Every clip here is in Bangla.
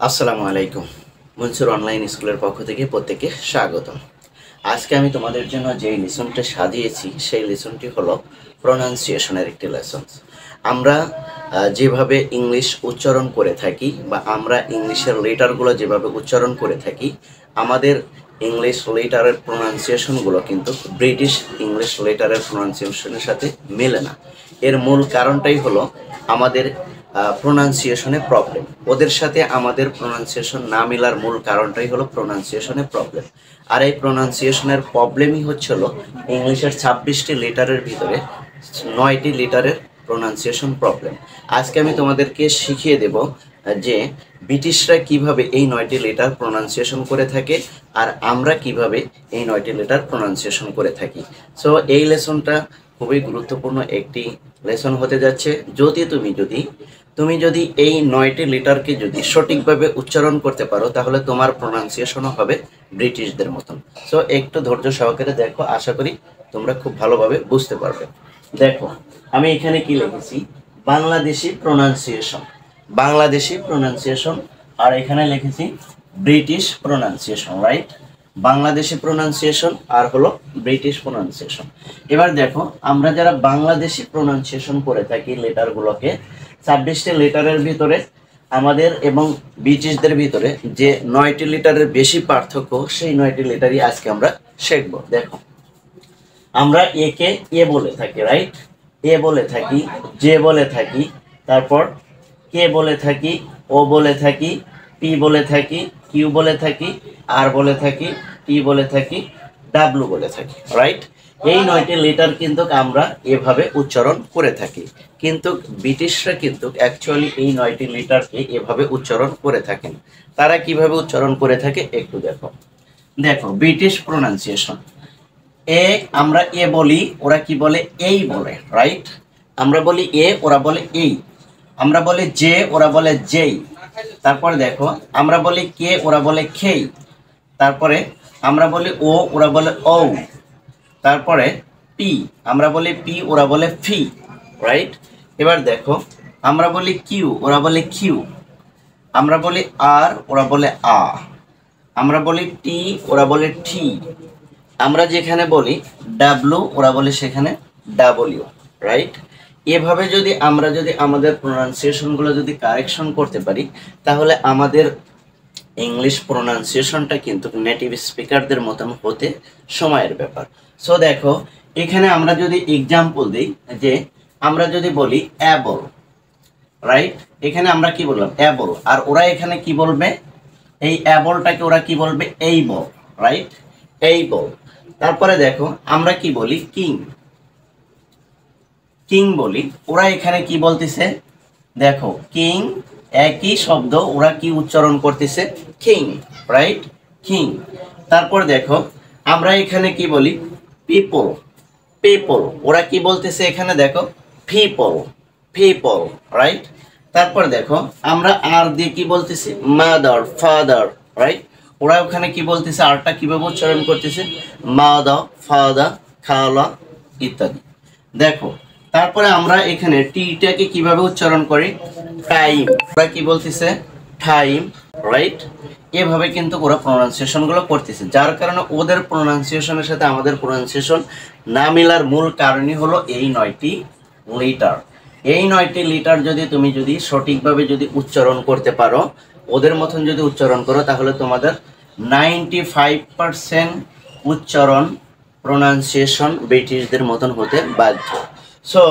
আসসালামু আলাইকুম। মনসুর অনলাইন স্কুলের পক্ষ থেকে প্রত্যেককে স্বাগতম। আজকে আমি তোমাদের জন্য যেই লেসনটা সাজিয়েছি সেই লেসনটি হলো প্রোনাউন্সিয়েশনের একটি লেসন। আমরা যেভাবে ইংলিশ উচ্চারণ করে থাকি বা আমরা ইংলিশের লেটারগুলো যেভাবে উচ্চারণ করে থাকি, আমাদের ইংলিশ লেটারের প্রোনাউন্সিয়েশনগুলো কিন্তু ব্রিটিশ ইংলিশ লেটারের প্রোনাউন্সিয়েশনের সাথে মেলে না। এর মূল কারণটাই হলো আমাদের প্রোনাউন্সিয়েশনে প্রবলেম। ওদের সাথে আমাদের প্রোনাউন্সিয়েশন না মেলার মূল কারণটাই হলো প্রোনাউন্সিয়েশনে প্রবলেম। আর এই প্রোনাউন্সিয়েশনের প্রবলেমই হচ্ছিল ইংলিশের 26টি লেটারের ভিতরে 9টি লেটারের প্রোনাউন্সিয়েশন প্রবলেম। আজকে আমি তোমাদেরকে শিখিয়ে দেব যে ব্রিটিশরা কিভাবে এই 9টি লেটার প্রোনাউন্সিয়েশন করে থাকে আর আমরা কিভাবে এই 9টি লেটার প্রোনাউন্সিয়েশন করে থাকি। সো এই লেসনটা খুবই গুরুত্বপূর্ণ একটি লেসন হতে যাচ্ছে। তুমি যদি এই 9টি লেটারকে যদি সঠিকভাবে উচ্চারণ করতে পারো তাহলে তোমার প্রোনাউন্সিয়েশনও হবে ব্রিটিশদের মতন। সো একটু ধৈর্য সহকারে দেখো, আশা করি তোমরা খুব ভালোভাবে বুঝতে পারবে। দেখো আমি এখানে কি লিখেছি, বাংলাদেশি প্রোনাউন্সিয়েশন, বাংলাদেশি প্রোনাউন্সিয়েশন, আর এখানে লিখেছি British pronunciation, right? Bangladeshi pronunciation আর হলো ব্রিটিশ প্রোনাউন্সিয়েশন। এবার দেখো আমরা যারা বাংলাদেশি প্রোনাউন্সিয়েশন করে থাকি লেটারগুলোকে, 26টি লেটারের ভিতরে আমাদের এবং ব্রিটিশদের ভিতরে যে 9টি লেটারের বেশি পার্থক্য, সেই 9টি লেটারই আজকে আমরা শিখব। দেখো আমরা একে এ বলে থাকি, রাইট? এ বলে থাকি, জে বলে থাকি, তারপর কে বলে থাকি, ও বলে থাকি, পি বলে থাকি, কিউ বলে থাকি, আর বলে থাকি, টি বলে থাকি, ডাব্লু বলে থাকি, রাইট? এই 9টি লেটার কিন্তু আমরা এভাবে উচ্চারণ করে থাকি, কিন্তু ব্রিটিশরা কিন্তু অ্যাকচুয়ালি এই 9টি লেটারকে এভাবে উচ্চারণ করে থাকেন। তারা কিভাবে উচ্চারণ করে থাকে একটু দেখো। দেখো ব্রিটিশ প্রোনাউন্সিয়েশন, এ আমরা এ বলি, ওরা কি বলে এই বলে, রাইট? আমরা বলি এ, ওরা বলে এই। আমরা বলি জে, ওরা বলে যেই। তারপরে দেখো আমরা বলি কে, ওরা বলে খেই। তারপরে আমরা বলি ও, ওরা বলে ও। তারপরে পি আমরা বলি পি, ওরা বলে ফি, রাইট? এবার দেখো আমরা বলি কিউ, ওরা বলে কিউ। আমরা বলি আর, ওরা বলে আ। আমরা বলি টি, ওরা বলে টি। আমরা যেখানে বলি ডাব্লু, ওরা বলে সেখানে ডাব্লিউ, রাইট? এভাবে যদি আমরা আমাদের প্রোনাউন্সিয়েশনগুলো যদি কারেকশন করতে পারি তাহলে আমাদের ইংলিশ প্রোনাউন্সিয়েশনটা কিন্তু নেটিভ স্পিকারদের মতন হতে সময়ের ব্যাপার। সো দেখো এখানে আমরা যদি এক্সাম্পল দিই, যে আমরা যদি বলি অ্যাবল, রাইট? এখানে আমরা কি বললাম অ্যাবল, আর ওরা এখানে কি বলবে, এই অ্যাবলটাকে ওরা কি বলবে এই বল, রাইট? এই বল। তারপরে দেখো আমরা কি বলি কিং, কিং বলি, ওরা এখানে কি বলতেছে, দেখো কিং একই শব্দ, ওরা কি উচ্চারণ করতেছে কিং, রাইট? কিং। তারপর দেখো আমরা এখানে কি বলি পিপল, পিপল, ওরা কি বলতেছে এখানে দেখো পিপল, পিপল, রাইট? তারপর দেখো আমরা আর দিয়ে কি বলতেছি মাদার, ফাদার, রাইট? ওরা ওখানে কি বলতেছে, আরটা কিভাবে উচ্চারণ করতেছে মাদা, ফাদা, খালা ইত্যাদি। দেখো তারপরে আমরা এখানে টিটাকে কিভাবে উচ্চারণ করি টাইম, ওরা কি বলতেছে টাইম, রাইট? এভাবে কিন্তু ওরা প্রোনাউন্সিয়েশনগুলো করতেছে, যার কারণে ওদের প্রোনাউন্সিয়েশনের সাথে আমাদের প্রোনাউন্সিয়েশন না মেলার মূল কারণই হলো এই 9টি লেটার। এই 9টি লেটার তুমি যদি সঠিকভাবে যদি উচ্চারণ করতে পারো, ওদের মতন যদি উচ্চারণ করো, তাহলে তোমাদের 95% উচ্চারণ প্রোনাউন্সিয়েশন ব্রিটিশদের মতন হতে বাধ্য। সো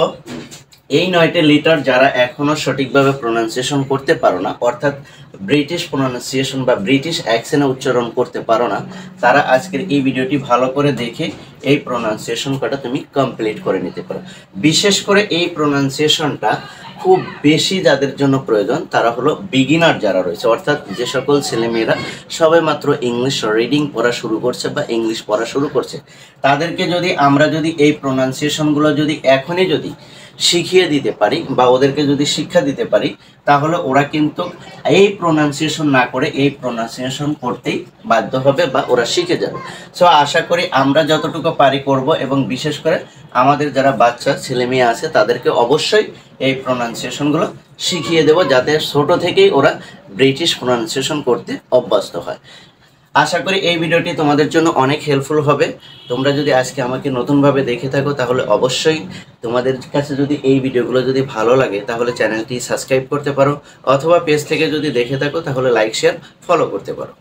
এই 9টি লেটার যারা এখনো সঠিকভাবে প্রোনাউন্সিয়েশন করতে পারো না, অর্থাৎ ব্রিটিশ প্রোনাউন্সিয়েশন বা ব্রিটিশ অ্যাকসেন্টে উচ্চারণ করতে পারো না, তারা আজকের এই ভিডিওটি ভালো করে দেখে এই প্রোনাউন্সিয়েশনটা তুমি কমপ্লিট করে নিতে পারো। বিশেষ করে এই প্রোনাউন্সিয়েশনটা খুব বেশি যাদের জন্য প্রয়োজন তারা হলো বিগিনার যারা রয়েছে, অর্থাৎ যে সকল ছেলেমেয়েরা সবে মাত্র ইংলিশ রিডিং পড়া শুরু করছে বা ইংলিশ পড়া শুরু করছে, তাদেরকে আমরা এই প্রোনাউন্সিয়েশনগুলো এখনই শিখিয়ে দিতে পারি বা ওদেরকে শিক্ষা দিতে পারি, তাহলে ওরা কিন্তু এই প্রোনাউন্সিয়েশন না করে এই প্রোনাউন্সিয়েশন করতেই বাধ্য হবে বা ওরা শিখে যাবে। সো আশা করি আমরা যতটুকু পারি করব, এবং বিশেষ করে আমাদের যারা বাচ্চা ছেলে মেয়ে আছে তাদেরকে অবশ্যই এই প্রোনাউন্সিয়েশনগুলো শিখিয়ে দেব, যাতে ছোট থেকেই ওরা ব্রিটিশ প্রোনাউন্সিয়েশন করতে অভ্যস্ত হয়। আশা করি এই ভিডিওটি তোমাদের জন্য অনেক হেল্পফুল হবে। তোমরা যদি আজকে আমাকে নতুনভাবে দেখে থাকো তাহলে অবশ্যই তোমাদের কাছে যদি এই ভিডিওগুলো যদি ভালো লাগে তাহলে চ্যানেলটি সাবস্ক্রাইব করতে পারো, অথবা পেজ থেকে যদি দেখে থাকো তাহলে লাইক শেয়ার ফলো করতে পারো।